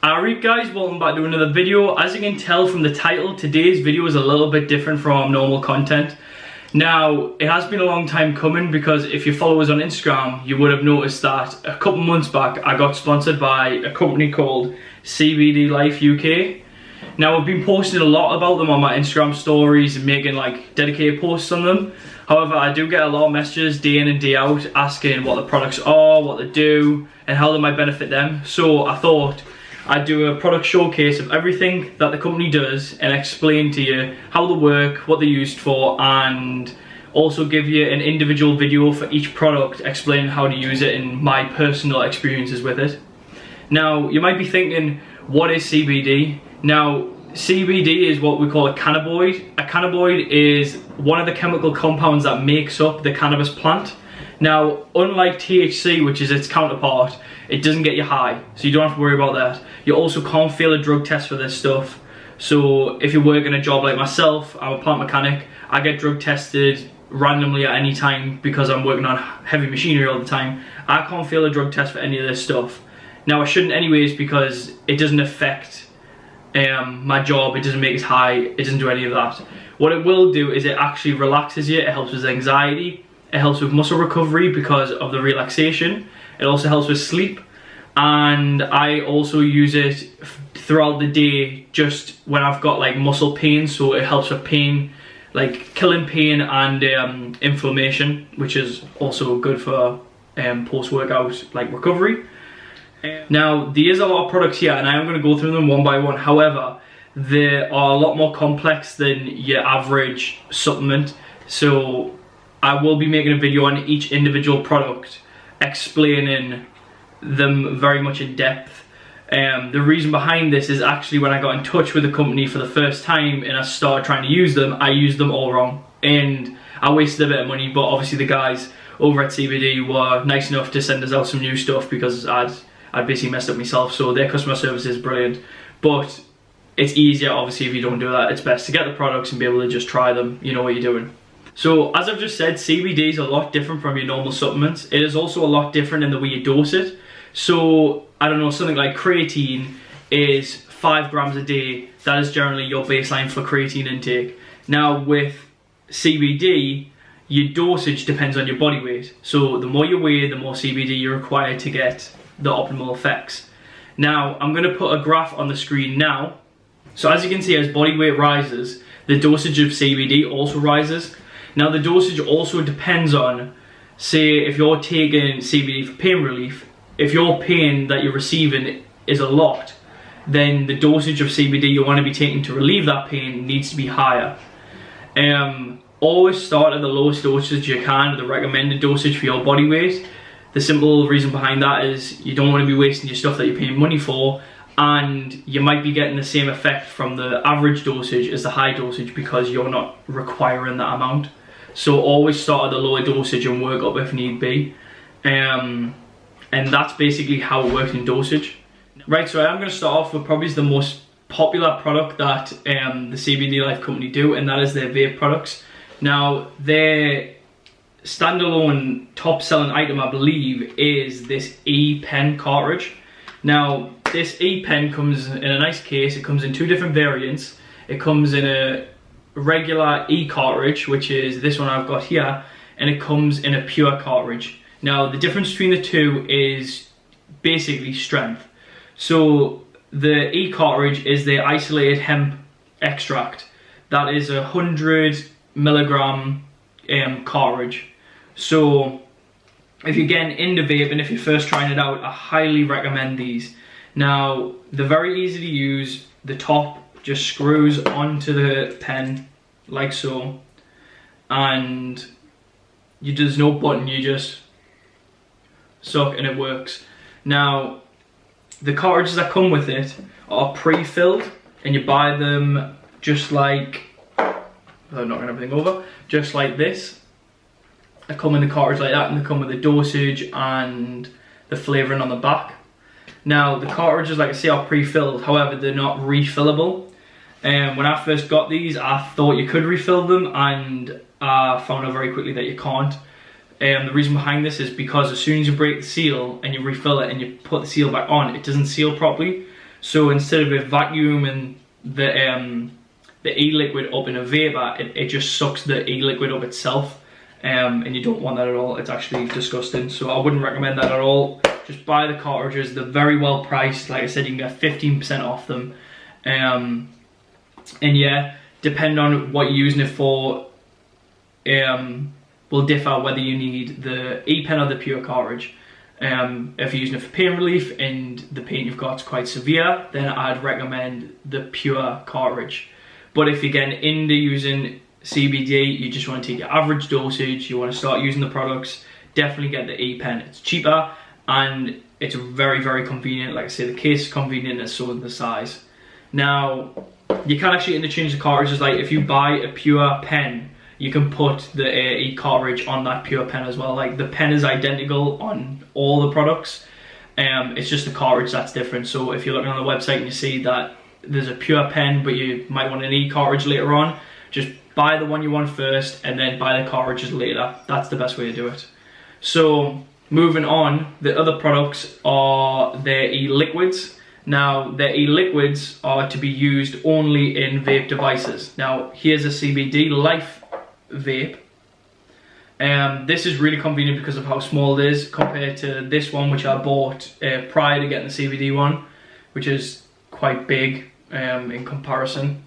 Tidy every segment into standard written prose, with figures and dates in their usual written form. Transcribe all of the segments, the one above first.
Alright guys, welcome back to another video. As you can tell from the title, today's video is a little bit different from normal content. Now, it has been a long time coming because if you follow us on Instagram, you would have noticed that a couple months back I got sponsored by a company called CBD Life UK. Now, I've been posting a lot about them on my Instagram stories and making like dedicated posts on them. However, I do get a lot of messages day in and day out asking what the products are, what they do, and how they might benefit them. So I thought I'd do a product showcase of everything that the company does and explain to you how they work, what they're used for, and also give you an individual video for each product explaining how to use it and my personal experiences with it. Now, you might be thinking, what is CBD? Now, CBD is what we call a cannabinoid. A cannabinoid is one of the chemical compounds that makes up the cannabis plant. Now, unlike THC, which is its counterpart, it doesn't get you high, so you don't have to worry about that. You also can't fail a drug test for this stuff. So if you're working a job like myself, I'm a plant mechanic, I get drug tested randomly at any time because I'm working on heavy machinery all the time. I can't fail a drug test for any of this stuff. Now, I shouldn't anyways because it doesn't affect my job, it doesn't make us high, it doesn't do any of that. What it will do is it actually relaxes you, it helps with anxiety, it helps with muscle recovery because of the relaxation. It also helps with sleep, and I also use it throughout the day just when I've got like muscle pain, so it helps with pain, like killing pain and inflammation, which is also good for post-workout like recovery. Now, there is a lot of products here and I am going to go through them one by one. However, they are a lot more complex than your average supplement, so I will be making a video on each individual product explaining them very much in depth. The reason behind this is actually when I got in touch with the company for the first time and I started trying to use them, I used them all wrong and I wasted a bit of money, but obviously the guys over at CBD were nice enough to send us out some new stuff because I'd basically messed up myself, so their customer service is brilliant. But it's easier obviously if you don't do that. It's best to get the products and be able to just try them, you know what you're doing. So as I've just said, CBD is a lot different from your normal supplements. It is also a lot different in the way you dose it. So I don't know, something like creatine is 5 grams a day. That is generally your baseline for creatine intake. Now with CBD, your dosage depends on your body weight. So the more you weigh, the more CBD you're required to get the optimal effects. Now I'm going to put a graph on the screen now. So as you can see, as body weight rises, the dosage of CBD also rises. Now the dosage also depends on, say if you're taking CBD for pain relief, if your pain that you're receiving is a lot, then the dosage of CBD you want to be taking to relieve that pain needs to be higher. Always start at the lowest dosage you can, the recommended dosage for your body weight. The simple reason behind that is you don't want to be wasting your stuff that you're paying money for, and you might be getting the same effect from the average dosage as the high dosage because you're not requiring that amount. So always start at the lower dosage and work up if need be. And that's basically how it works in dosage. Right, so I'm going to start off with probably the most popular product that the CBD Life company do, and that is their vape products. Now, their standalone top selling item, I believe, is this E-pen cartridge. Now, this E-pen comes in a nice case. It comes in 2 different variants. It comes in a regular E-cartridge, which is this one I've got here, and it comes in a pure cartridge. Now the difference between the two is basically strength. So the E-cartridge is the isolated hemp extract. That is 100 milligram cartridge. So if you're getting into vape and if you're first trying it out, I highly recommend these. Now they're very easy to use. The top just screws onto the pen like so, and there's no button, you just suck and it works. Now the cartridges that come with it are pre-filled and you buy them just like, without knocking everything over, just like this. They come in the cartridge like that, and they come with the dosage and the flavouring on the back. Now the cartridges, like I say, are pre-filled, however they're not refillable. When I first got these, I thought you could refill them, and I found out very quickly that you can't. The reason behind this is because as soon as you break the seal and you refill it and you put the seal back on, it doesn't seal properly. So instead of it vacuuming the e-liquid up in a vapor, it just sucks the e-liquid up itself, and you don't want that at all. It's actually disgusting, so I wouldn't recommend that at all. Just buy the cartridges. They're very well priced. Like I said, you can get 15% off them, and yeah, depending on what you're using it for, will differ whether you need the e-pen or the pure cartridge. If you're using it for pain relief and the pain you've got is quite severe, then I'd recommend the pure cartridge. But if you're getting into using CBD, you just want to take your average dosage, you want to start using the products, definitely get the e-pen. It's cheaper and it's very, very convenient. Like I say, the case is convenient and so is the size. Now, you can actually interchange the cartridges. Like if you buy a pure pen, you can put the e-cartridge on that pure pen as well. Like the pen is identical on all the products. It's just the cartridge that's different. So if you're looking on the website and you see that there's a pure pen, but you might want an e-cartridge later on, just buy the one you want first and then buy the cartridges later. That's the best way to do it. So moving on, the other products are their e-liquids. Now, their e-liquids are to be used only in vape devices. Now, here's a CBD Life vape. This is really convenient because of how small it is compared to this one, which I bought prior to getting the CBD one, which is quite big in comparison.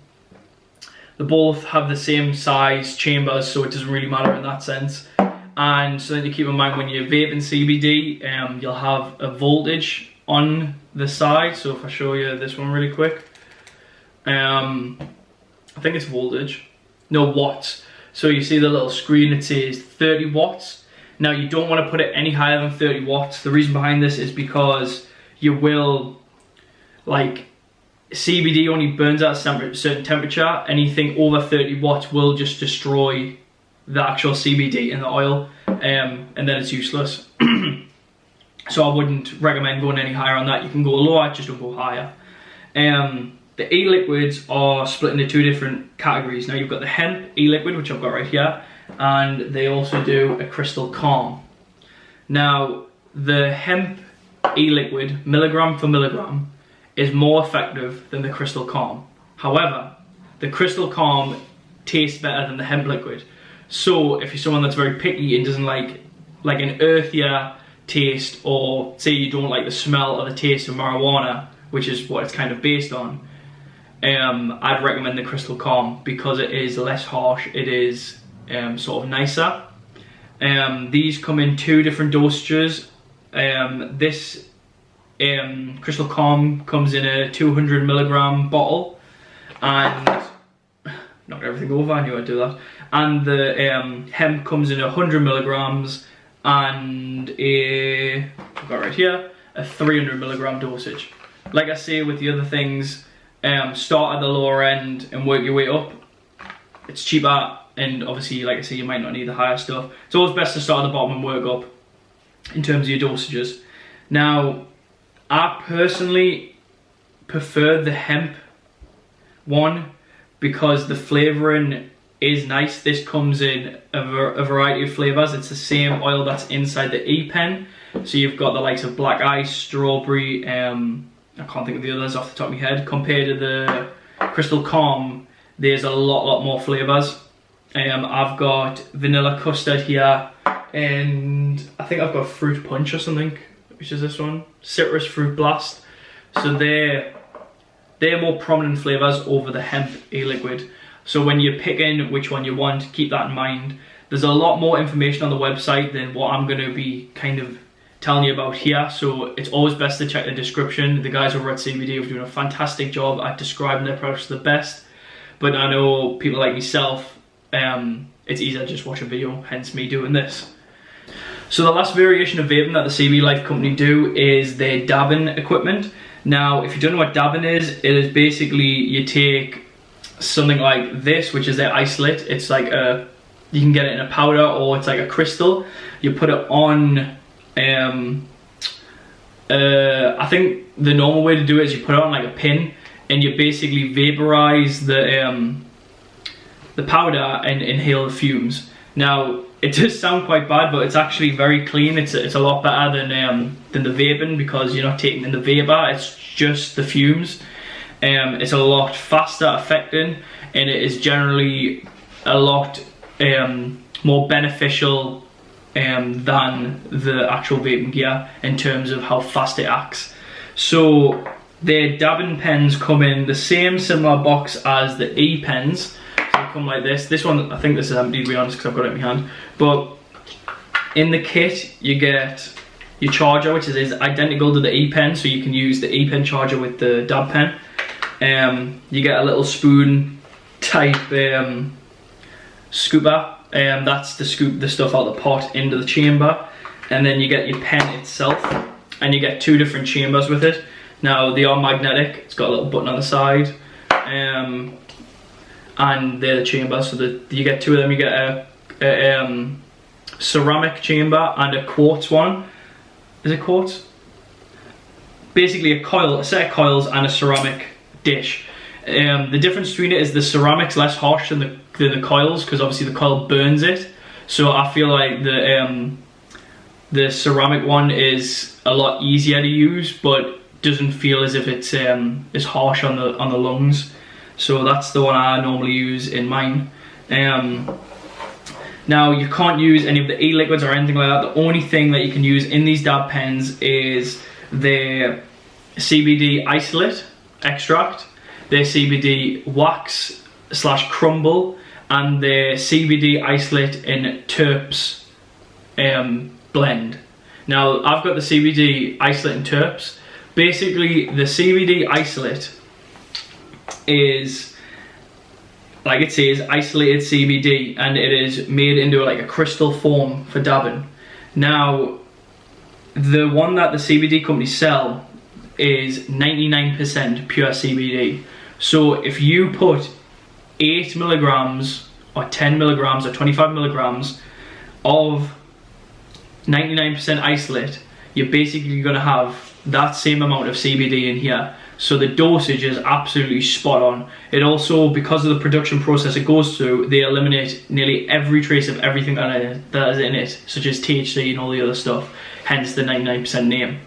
They both have the same size chambers, so it doesn't really matter in that sense. And something to keep in mind when you're vaping CBD, you'll have a voltage on the side. So if I show you this one really quick, I think it's voltage, no, watts. So you see the little screen, it says 30 watts. Now you don't want to put it any higher than 30 watts. The reason behind this is because you will, like, CBD only burns at a certain temperature. Anything over 30 watts will just destroy the actual CBD in the oil, and then it's useless. So I wouldn't recommend going any higher on that. You can go lower, just don't go higher. The e-liquids are split into two different categories. Now you've got the hemp e-liquid, which I've got right here, and they also do a crystal calm. Now the hemp e-liquid, milligram for milligram, is more effective than the crystal calm. However, the crystal calm tastes better than the hemp liquid. So if you're someone that's very picky and doesn't like an earthier taste, or say you don't like the smell or the taste of marijuana, which is what it's kind of based on, I'd recommend the crystal calm because it is less harsh, it is sort of nicer. These come in two different dosages. This crystal calm comes in a 200 milligram bottle, and knocked everything over, I knew I'd do that. And the hemp comes in 100 milligrams and I've got right here a 300 milligram dosage. Like I say with the other things, start at the lower end and work your way up. It's cheaper, and obviously, like I say, you might not need the higher stuff. It's always best to start at the bottom and work up in terms of your dosages. Now, I personally prefer the hemp one because the flavouring is nice. This comes in a variety of flavours. It's the same oil that's inside the e-pen. So you've got the likes of black ice, strawberry, I can't think of the others off the top of my head. Compared to the crystal calm, there's a lot more flavours. I've got vanilla custard here, and I think I've got fruit punch or something, which is this one, citrus fruit blast. So they're more prominent flavours over the hemp e-liquid. So when you're picking which one you want, keep that in mind. There's a lot more information on the website than what I'm going to be kind of telling you about here, so it's always best to check the description. The guys over at CBD are doing a fantastic job at describing their products the best, but I know people like myself, it's easier to just watch a video, hence me doing this. So the last variation of vaping that the CBD Life company do is their dabbing equipment. Now, if you don't know what dabbing is, it is basically you take something like this, which is their isolate. It's like you can get it in a powder or it's like a crystal. You put it on, I think the normal way to do it is you put it on like a pin and you basically vaporize the powder and inhale the fumes. Now, it does sound quite bad, but it's actually very clean. It's a lot better than the vaping, because you're not taking in the vapor, it's just the fumes. It's a lot faster affecting, and it is generally a lot more beneficial than the actual vaping gear in terms of how fast it acts. So their dabbing pens come in the same similar box as the E pens. So they come like this. This one, I think this is empty, to be honest, because I've got it in my hand. But in the kit, you get your charger, which is identical to the E pen, so you can use the E pen charger with the dab pen. You get a little spoon type scooper. That's to scoop the stuff out of the pot into the chamber. And then you get your pen itself, and you get 2 different chambers with it. Now they are magnetic, it's got a little button on the side, and they're the chambers, so you get 2 of them. You get a ceramic chamber and a quartz one. Is it quartz? Basically a set of coils and a ceramic dish. The difference between it is the ceramic's less harsh than the coils, because obviously the coil burns it. So I feel like the ceramic one is a lot easier to use, but doesn't feel as if it's as harsh on the lungs. So that's the one I normally use in mine. Now you can't use any of the e-liquids or anything like that. The only thing that you can use in these dab pens is their CBD isolate extract, their CBD wax / crumble, and their CBD isolate in terps blend. Now I've got the CBD isolate and terps. Basically the CBD isolate is, like it says, isolated CBD, and it is made into like a crystal form for dabbing. Now the one that the CBD companies sell is 99% pure CBD. So if you put 8 milligrams or 10 milligrams or 25 milligrams of 99% isolate, you're basically going to have that same amount of CBD in here. So the dosage is absolutely spot on. It also, because of the production process it goes through, they eliminate nearly every trace of everything that is in it, such as THC and all the other stuff, hence the 99% name.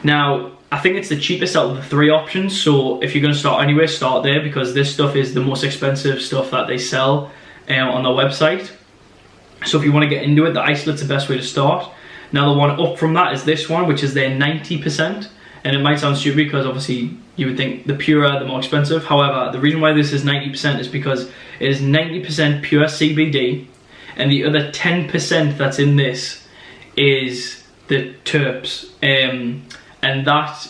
Now I think it's the cheapest out of the 3 options, so if you're going to start anywhere, start there, because this stuff is the most expensive stuff that they sell on their website. So if you want to get into it, the isolate's the best way to start. Now the one up from that is this one, which is their 90%, and it might sound stupid because obviously you would think the purer the more expensive. However, the reason why this is 90% is because it is 90% pure CBD, and the other 10% that's in this is the terps, and that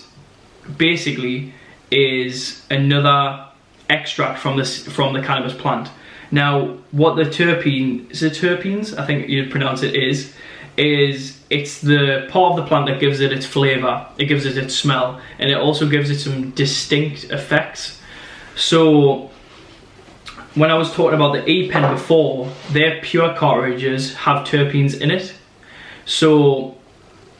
basically is another extract from the cannabis plant. Now what the terpenes, I think you'd pronounce it, is it's the part of the plant that gives it its flavour, it gives it its smell, and it also gives it some distinct effects. So when I was talking about the E-pen before, their pure cartridges have terpenes in it. So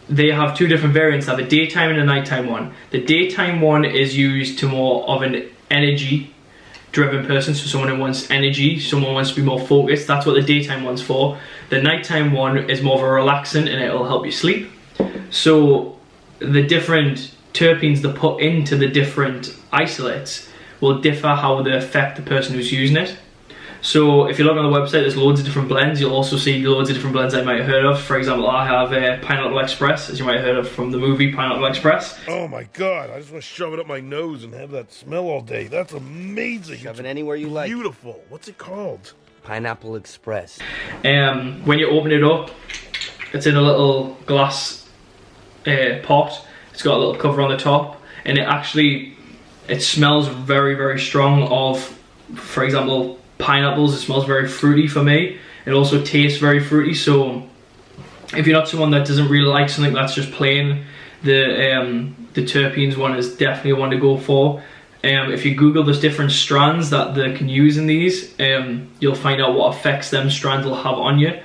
they have 2 different variants. They have a daytime and a nighttime one. The daytime one is used to more of an energy driven person, so someone who wants energy, someone who wants to be more focused. That's what the daytime one's for. The nighttime one is more of a relaxant, and it'll help you sleep. So the different terpenes they put into the different isolates will differ how they affect the person who's using it. So if you look on the website, there's loads of different blends. You'll also see loads of different blends I might have heard of. For example, I have Pineapple Express, as you might have heard of from the movie Pineapple Express. Oh my god, I just want to shove it up my nose and have that smell all day. That's amazing. Shove it anywhere you like. Beautiful. What's it called? Pineapple Express. When you open it up, it's in a little glass pot. It's got a little cover on the top, and it smells very, very strong of, for example, pineapples. It smells very fruity for me. It also tastes very fruity. So if you're not someone that doesn't really like something that's just plain, the terpenes one is definitely one to go for. If you Google there's different strands that they can use in these, you'll find out what effects them strands will have on you.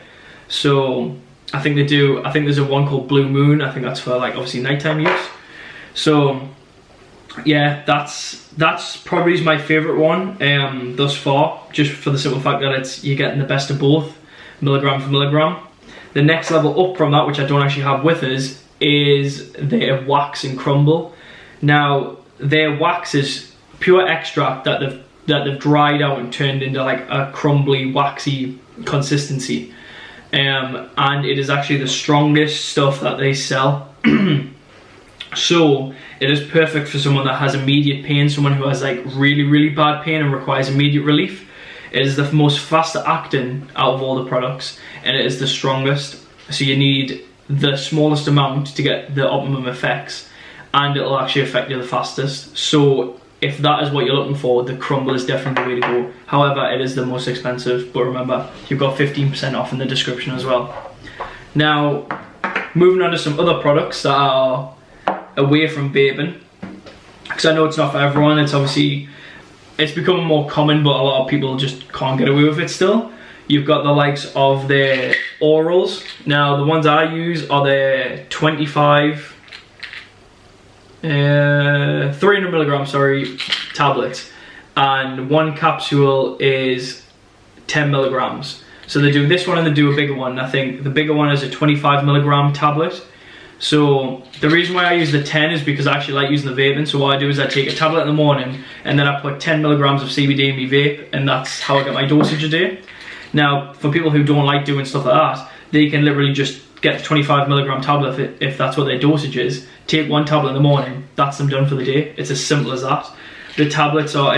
So I think they do. I think there's a one called Blue Moon. I think that's for like obviously nighttime use. So yeah, that's probably my favorite one thus far, just for the simple fact that you're getting the best of both. milligram for milligram. The next level up from that, which I don't actually have with us, is their wax and crumble. Now, their wax is pure extract that they've dried out and turned into like a crumbly, waxy consistency. And it is actually the strongest stuff that they sell. So it is perfect for someone that has immediate pain, someone who has like really bad pain and requires immediate relief. It is the most faster acting out of all the products, and it is the strongest. So you need the smallest amount to get the optimum effects, and it'll actually affect you the fastest. So if that is what you're looking for, the crumble is definitely the way to go. However, it is the most expensive, but remember, you've got 15% off in the description as well. Now, moving on to some other products that are away from vaping, because I know it's not for everyone. It's obviously, it's becoming more common, but a lot of people just can't get away with it still. You've got the likes of the orals. Now, the ones I use are the 300 milligram, sorry, tablets, and one capsule is 10 milligrams. So they do this one and they do a bigger one. I think the bigger one is a 25 milligram tablet. So the reason why I use the 10 is because I actually like using the vaping. So what I do is I take a tablet in the morning and then I put 10 milligrams of CBD in my vape, and that's how I get my dosage a day. Now, for people who don't like doing stuff like that, they can literally just get the 25 milligram tablet if that's what their dosage is. Take one tablet in the morning, that's them done for the day. It's as simple as that. The tablets are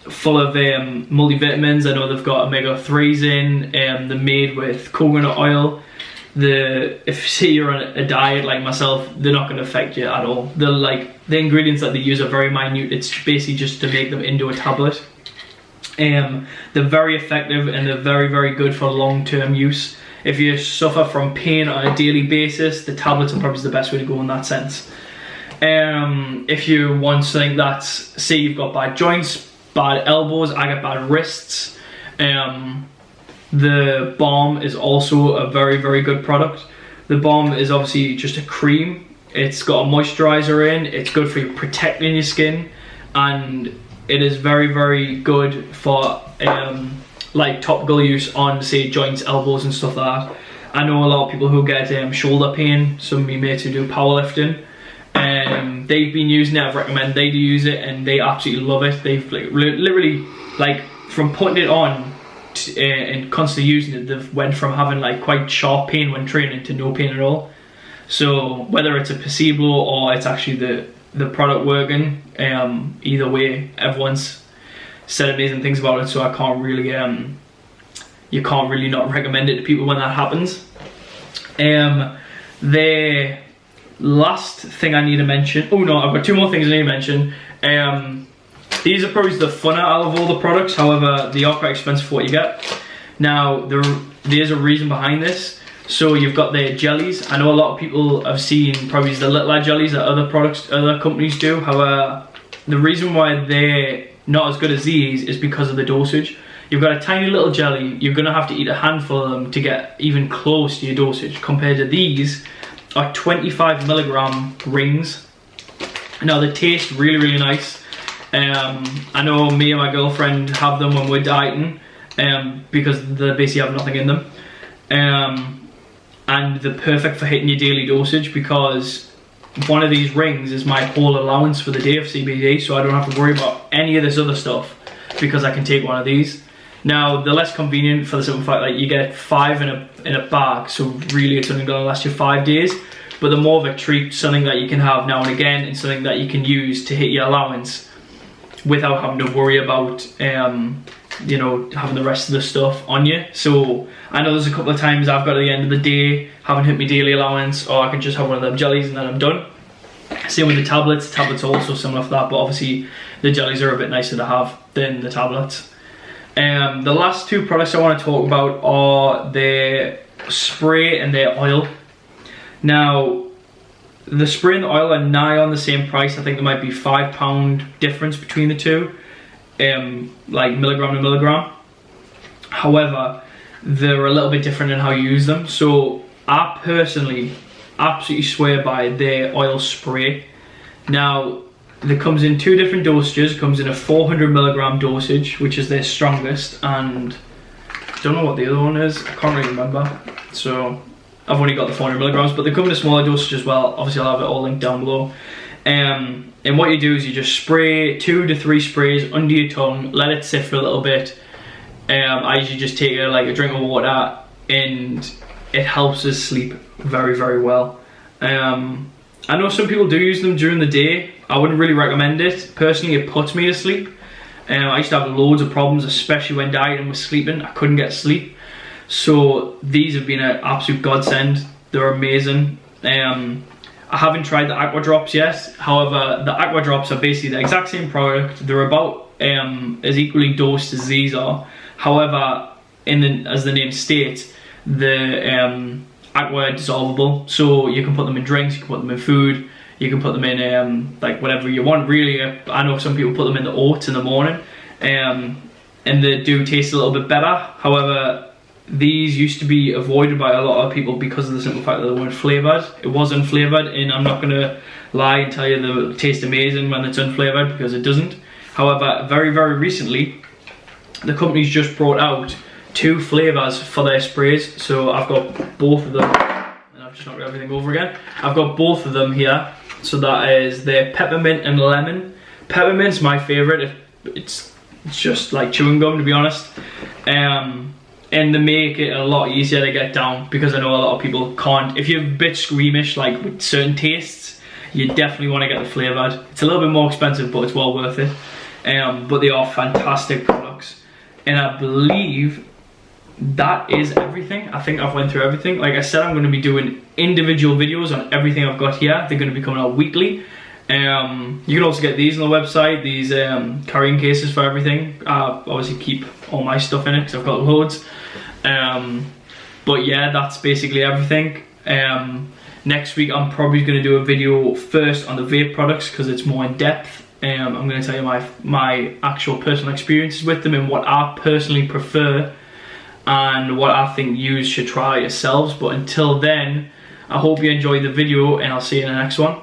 full of multivitamins. I know they've got omega-3s in, they're made with coconut oil. If say you're on a diet like myself, they're not going to affect you at all. They're like, the ingredients that they use are very minute. It's basically just to make them into a tablet. They're very effective and they're very good for long-term use. If you suffer from pain on a daily basis, the tablets are probably the best way to go in that sense. If you want something that's, say you've got bad joints, bad elbows, I get bad wrists, the Balm is also a very good product. The Balm is obviously just a cream. It's got a moisturizer in, it's good for protecting your skin, and it is very good for like topical use on, say, joints, elbows and stuff like that. I know a lot of people who get shoulder pain, some of my mates who do powerlifting, they've been using it. I've recommended they do use it and they absolutely love it. They've like, literally, like, from putting it on and constantly using it, they've went from having like quite sharp pain when training to no pain at all. So whether it's a placebo or it's actually the product working, either way, everyone's said amazing things about it, so I can't really you can't really not recommend it to people when that happens. The last thing I need to mention, oh no, I've got two more things I need to mention. These are probably the funner out of all the products, however they are quite expensive for what you get. Now there's a reason behind this. So you've got the jellies. I know a lot of people have seen probably the little jellies that other companies do. However, the reason why they're not as good as these is because of the dosage. You've got a tiny little jelly, you're gonna have to eat a handful of them to get even close to your dosage, compared to these are 25 milligram rings. Now they taste really nice. I know me and my girlfriend have them when we're dieting, because they basically have nothing in them. And they're perfect for hitting your daily dosage, because one of these rings is my whole allowance for the day of CBD, so I don't have to worry about any of this other stuff because I can take one of these. Now they're less convenient for the simple fact that you get 5 in a bag, so really it's only going to last you 5 days, but they're more of a treat, something that you can have now and again and something that you can use to hit your allowance without having to worry about you know, having the rest of the stuff on you. So I know there's a couple of times I've got at the end of the day, haven't hit my daily allowance, or I can just have one of them jellies and then I'm done. Same with the tablets. The tablets are also similar for that, but obviously the jellies are a bit nicer to have than the tablets. The last two products I want to talk about are the spray and the oil. Now the spray and the oil are nigh on the same price. I think there might be £5 difference between the two, like milligram to milligram. However, they're a little bit different in how you use them. So I personally absolutely swear by their oil spray. Now it comes in 2 different dosages. It comes in a 400 milligram dosage, which is their strongest, and don't know what the other one is. I can't really remember. So I've only got the 400 milligrams, but they come in a smaller dosage as well. Obviously I'll have it all linked down below. And what you do is you just spray 2 to 3 sprays under your tongue, let it sit for a little bit. I usually just take it like a drink of water, and it helps us sleep very, very well. I know some people do use them during the day. I wouldn't really recommend it. Personally, it puts me to sleep. I used to have loads of problems, especially when dieting was sleeping. I couldn't get sleep. So these have been an absolute godsend. They're amazing. I haven't tried the Aqua Drops yet. However, the Aqua Drops are basically the exact same product. They're about as equally dosed as these are. However, as the name states, the Aqua dissolvable. So you can put them in drinks, you can put them in food, you can put them in like whatever you want really. I know some people put them in the oats in the morning, and they do taste a little bit better. However, these used to be avoided by a lot of people because of the simple fact that they weren't flavoured. It was unflavoured, and I'm not going to lie and tell you they taste amazing when it's unflavoured, because it doesn't. However, very, very recently, the company's just brought out 2 flavours for their sprays. So I've got both of them, and I've just knocked everything over again. I've got both of them here. So that is the peppermint and lemon. Peppermint's my favourite. It's just like chewing gum, to be honest. And they make it a lot easier to get down, because I know a lot of people can't. If you're a bit squeamish like with certain tastes, you definitely want to get the flavoured. It's a little bit more expensive, but it's well worth it. But they are fantastic products. And I believe that is everything. I think I've went through everything. Like I said, I'm going to be doing individual videos on everything I've got here. They're going to be coming out weekly. You can also get these on the website, these carrying cases for everything. I obviously keep all my stuff in it because I've got loads. But yeah, that's basically everything. Next week I'm probably going to do a video first on the vape products, because it's more in depth. I'm going to tell you my actual personal experiences with them and what I personally prefer and what I think you should try yourselves. But until then, I hope you enjoyed the video, and I'll see you in the next one.